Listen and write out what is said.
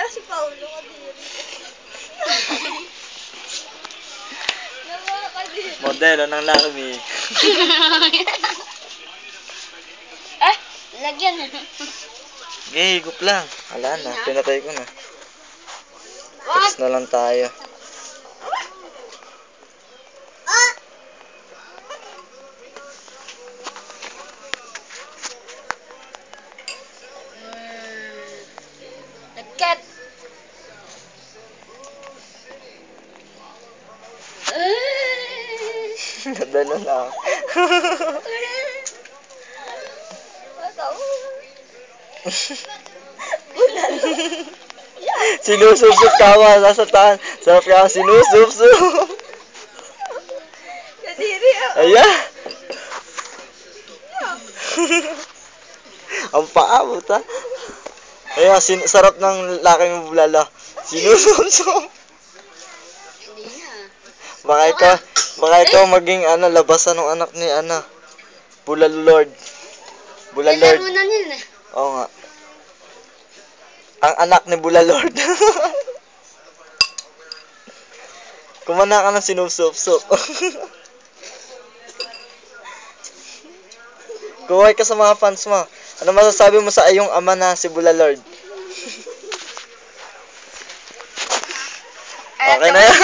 Kaya si Paulo kadiri. Nawa kadiri. Modelo ng Lakmi. Lagyan. Okay, higup lang. Wala na, pinatay ko na. Tapos na lang tayo. Nagkat. Nadalo na ako. Sinusubsub tawa, nasa tahan. Sarap ka sinusubsub. Kadiri ako. Ayan. Ang paa mo ta. Ayan, sarap ng laking bulala. Sinusubsub. Hindi na. Baka ikaw maging labasan ng anak ni Bulalord. Bulalord. Nilaro na nila. Oo nga. Ang anak ni Bulalord. Kumana ka ng sinusubsub. Kuhay ka sa mga fans mo. Ano masasabi mo sa iyong ama na si Bulalord? Okay na yan.